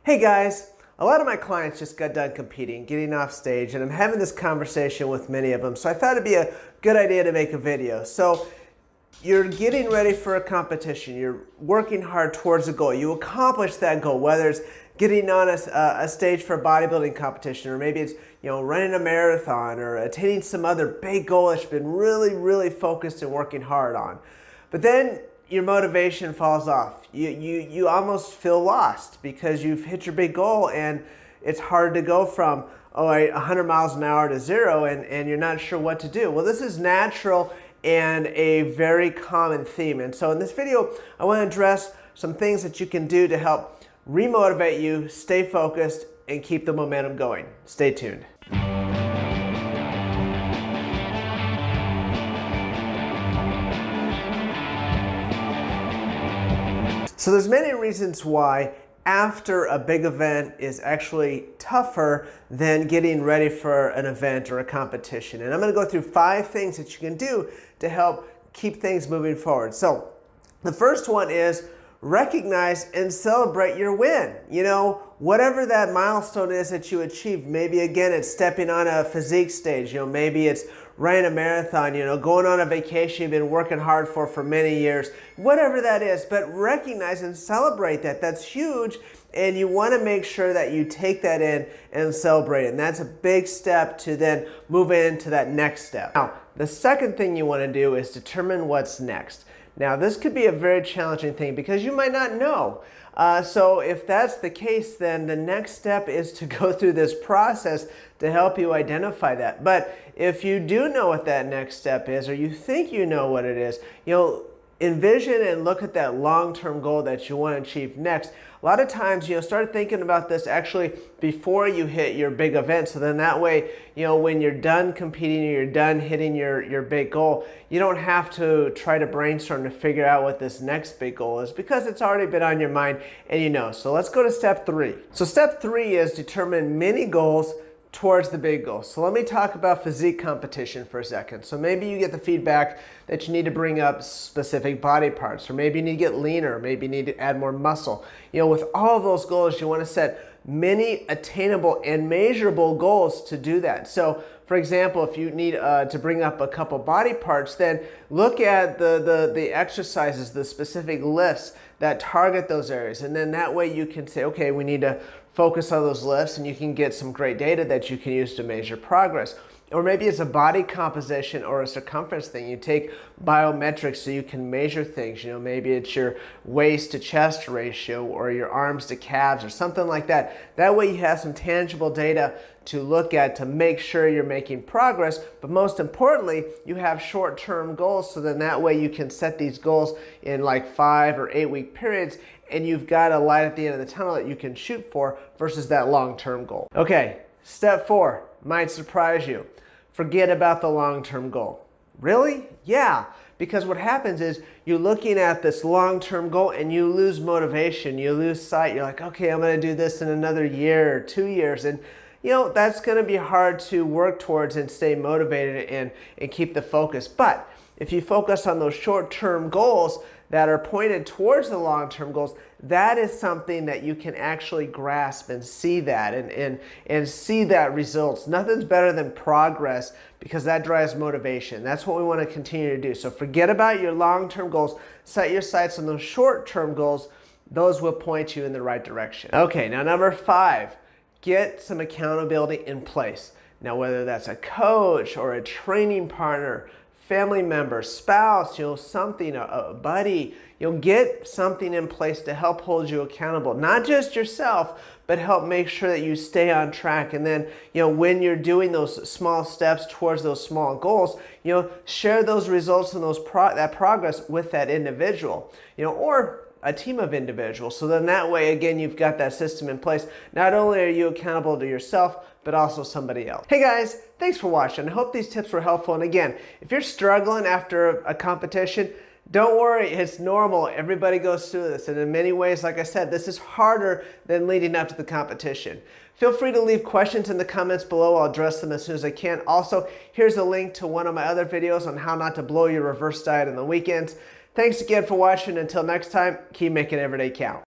Hey guys, a lot of my clients just got done competing, getting off stage, and I'm having this conversation with many of them, so I thought it'd be a good idea to make a video. So you're getting ready for a competition, you're working hard towards a goal, you accomplish that goal, whether it's getting on a stage for a bodybuilding competition, or maybe it's running a marathon, or attaining some other big goal that you've been really focused and working hard on. But then your motivation falls off. You almost feel lost because you've hit your big goal and it's hard to go from 100 miles an hour to zero and you're not sure what to do. Well, this is natural and a very common theme. And so in this video, I want to address some things that you can do to help remotivate you, stay focused, and keep the momentum going. Stay tuned. So there's many reasons why after a big event is actually tougher than getting ready for an event or a competition. And I'm going to go through 5 things that you can do to help keep things moving forward. So the first one is recognize and celebrate your win. Whatever that milestone is that you achieved, maybe again it's stepping on a physique stage, maybe it's running a marathon, going on a vacation you've been working hard for many years, whatever that is, but recognize and celebrate that. That's huge, and you want to make sure that you take that in and celebrate it. And that's a big step to then move into that next step. Now, the second thing you want to do is determine what's next. Now, this could be a very challenging thing because you might not know. So if that's the case, then the next step is to go through this process to help you identify that. But if you do know what that next step is, or you think you know what it is, envision and look at that long-term goal that you want to achieve next. A lot of times, start thinking about this actually before you hit your big event. So then that way, when you're done competing or you're done hitting your big goal, you don't have to try to brainstorm to figure out what this next big goal is because it's already been on your mind and you know. So let's go to step 3. So step 3 is determine mini goals towards the big goal. So let me talk about physique competition for a second. So maybe you get the feedback that you need to bring up specific body parts, or maybe you need to get leaner, maybe you need to add more muscle. With all of those goals, you want to set many attainable and measurable goals to do that. So for example, if you need to bring up a couple body parts, then look at the exercises, the specific lifts that target those areas. And then that way you can say, okay, we need to focus on those lifts, and you can get some great data that you can use to measure progress. Or maybe it's a body composition or a circumference thing. You take biometrics so you can measure things. Maybe it's your waist to chest ratio or your arms to calves or something like that. That way you have some tangible data to look at to make sure you're making progress. But most importantly, you have short-term goals, so then that way you can set these goals in like 5 or 8 week periods, and you've got a light at the end of the tunnel that you can shoot for versus that long-term goal. Okay, step 4 might surprise you. Forget about the long-term goal. Really? Yeah, because what happens is you're looking at this long-term goal and you lose motivation, you lose sight. You're like, okay, I'm gonna do this in another year or 2 years. And that's gonna be hard to work towards and stay motivated and keep the focus. But if you focus on those short-term goals that are pointed towards the long-term goals, that is something that you can actually grasp and see that and see that results. Nothing's better than progress because that drives motivation. That's what we want to continue to do. So forget about your long-term goals. Set your sights on those short-term goals. Those will point you in the right direction. Okay, now number 5, get some accountability in place. Now whether that's a coach or a training partner, family member, spouse, something, a buddy, get something in place to help hold you accountable. Not just yourself, but help make sure that you stay on track. And then, when you're doing those small steps towards those small goals, share those results and that progress with that individual, or a team of individuals. So then that way, again, you've got that system in place. Not only are you accountable to yourself, but also somebody else. Hey guys, thanks for watching. I hope these tips were helpful. And again, if you're struggling after a competition, don't worry, it's normal. Everybody goes through this. And in many ways, like I said, this is harder than leading up to the competition. Feel free to leave questions in the comments below. I'll address them as soon as I can. Also, here's a link to one of my other videos on how not to blow your reverse diet on the weekends. Thanks again for watching. Until next time, keep making every day count.